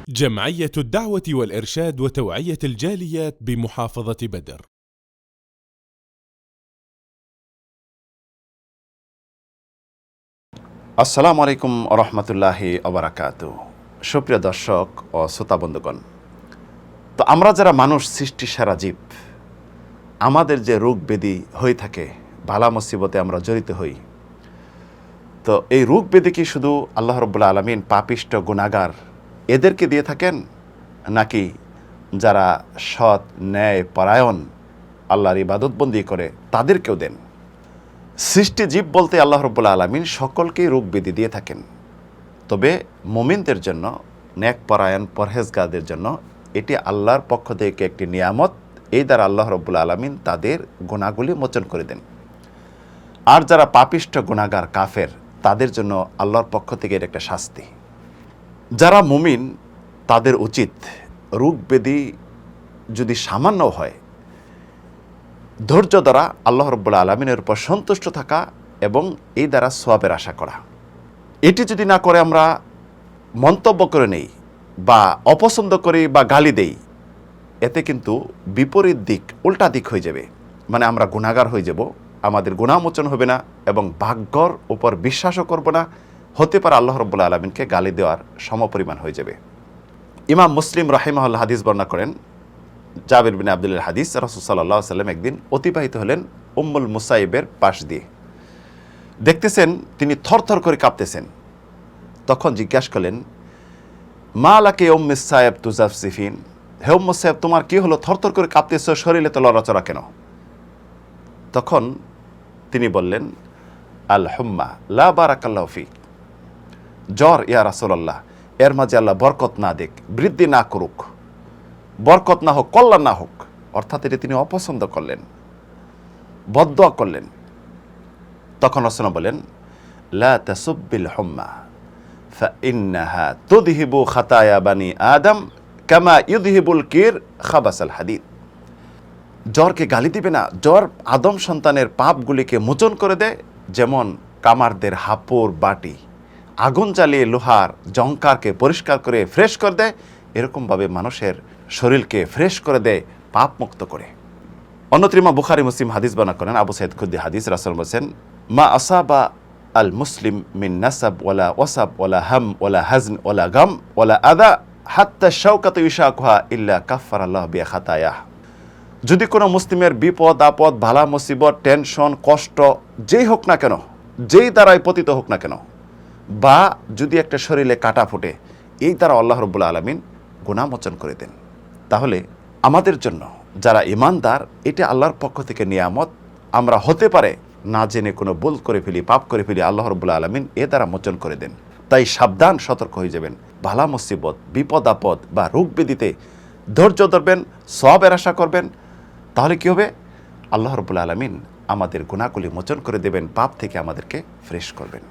جمعية الدعوة والإرشاد وتوعية الجاليات بمحافظة بدر. আসসালামু আলাইকুম রহমতুল্লাহি ওবারাকাতু। সুপ্রিয় দর্শক ও শ্রোতা বন্ধুগণ, তো আমরা যারা মানুষ সৃষ্টি সেরা জীব, আমাদের যে রোগ ব্যাধি হয়ে থাকে, বালা মুসিবতে আমরা জড়িত হই, তো এই রোগ ব্যাধি কি শুধু আল্লাহ রাব্বুল আলামিন পাপিষ্ট গুনাহগার এদেরকে দিয়ে থাকেন, নাকি যারা সৎ ন্যায় পরায়ণ আল্লাহর ইবাদতবন্দি করে তাদেরকেও দেন? সৃষ্টি জীব বলতে আল্লাহ রাব্বুল আলামিন সকলকেই রোগ ব্যাধি দিয়ে থাকেন, তবে মুমিনদের জন্য, নেকপরায়ণ পরহেজগারদের জন্য এটি আল্লাহর পক্ষ থেকে একটি নিয়ামত। এই দ্বারা আল্লাহ রাব্বুল আলামিন তাদের গুনাহগুলি মোচন করে দেন। আর যারা পাপিষ্ট গুনাহগার কাফের, তাদের জন্য আল্লাহর পক্ষ থেকে এর একটা শাস্তি। যারা মুমিন তাদের উচিত রোগ ব্যাধি যদি সামান্য হয়, ধৈর্য দ্বারা আল্লাহ রাব্বুল আলামিনের উপর সন্তুষ্ট থাকা এবং এই দ্বারা সওয়াবের আশা করা। এটি যদি না করে আমরা মন্তব্য করে নেই বা অপছন্দ করি বা গালি দেই, এতে কিন্তু বিপরীত দিক, উল্টা দিক হয়ে যাবে। মানে আমরা গুনাহগার হয়ে যাব, আমাদের গুনাহমোচন হবে না এবং ভাগ্যর উপর বিশ্বাসও করব না, হতে পারে আল্লাহ রাব্বুল আলামিনকে গালি দেওয়ার সমপরিমাণ হয়ে যাবে। ইমাম মুসলিম রাহিমাহুল্লাহ হাদিস বর্ণনা করেন, জাবির বিন আব্দুল্লাহর হাদিস, রাসূল সাল্লাল্লাহু আলাইহি ওয়াসাল্লাম একদিন অতিবাহিত হলেন উম্মুল মুসাইবের পাশ দিয়ে। দেখতেছেন তিনি থরথর করে কাঁপতেছেন। তখন জিজ্ঞাসা করলেন, মা লাকি উম্মে সাইব তুজাফসিফিন, হে উম্মে সাইব, তোমার কি হলো, থরথর করে কাঁপতেছো, শরীরে তো লড়াচড়া কেন? তখন তিনি বললেন, আল হুম্মা লা বারাকাল্লাহু ফিক, জ্বর ইয়া রাসূলুল্লাহ, এর মাঝে আল্লাহ বরকত না দেখ, বৃদ্ধি না করুক, বরকত না হোক, কল্যাণ না হোক। অর্থাৎ এটি তিনি অপছন্দ করলেন, বদদোয়া করলেন। তখন রাসূল বলেন, লা তাসুব্বিল হুম্মা ফাইন্নাহা তুযহিবু খাতায়া বানি আদম কামা ইউযহিবুল কির খাবাসাল হাদিদ। জ্বরকে গালি দিবে না, জ্বর আদম সন্তানের পাপগুলিকে মোচন করে দেয়, যেমন কামারদের হাপড় বাটি আগুন জ্বালিয়ে লোহার জংকারকে পরিষ্কার করে ফ্রেশ করে দেয়, এরকমভাবে মানুষের শরীরকে ফ্রেশ করে দেয়, পাপ মুক্ত করে। অন্যত্র ইমাম বুখারী মুসলিম হাদিস বর্ণনা করেন, আবু সাঈদ খুদরি হাদিস, রাসূল বলেন, মা আসাবা আল মুসলিম মিন নাসাব ওয়ালা ওয়াসাব ওয়ালা হাম ওয়ালা হাজন ওয়ালা গাম ওয়ালা আদা হাত্তা শাওকাতু ইশাকুহা ইল্লা কাফফারাল্লাহু বিহা খাতায়াহ। যদি কোনো মুসলিমের বিপদ আপদ, ভালা মুসিবত, টেনশন, কষ্ট যেই হোক না কেন, যেই দ্বারাই পতিত হোক না কেন, বা যদি একটা শরীরে কাটা ফোটে, এই দ্বারা আল্লাহ রাব্বুল আলামিন গুনাহ মোচন করে দেন। তাহলে আমাদের জন্য যারা ঈমানদার, এটা আল্লাহর পক্ষ থেকে নিয়ামত। আমরা হতে পারে না জেনে কোনো ভুল করে ফেলি, পাপ করে ফেলি, আল্লাহ রাব্বুল আলামিন এ দ্বারা মোচন করে দেন। তাই সাবধান, সতর্ক হয়ে যাবেন। ভালা মুসিবত, বিপদ আপদ বা রোগ ব্যাধিতে ধৈর্য ধরবেন, সওয়াবের আশা করবেন। তাহলে কি হবে? আল্লাহ রাব্বুল আলামিন আমাদের গুনাহগুলি মোচন করে দেবেন, পাপ থেকে আমাদেরকে ফ্রেশ করবেন।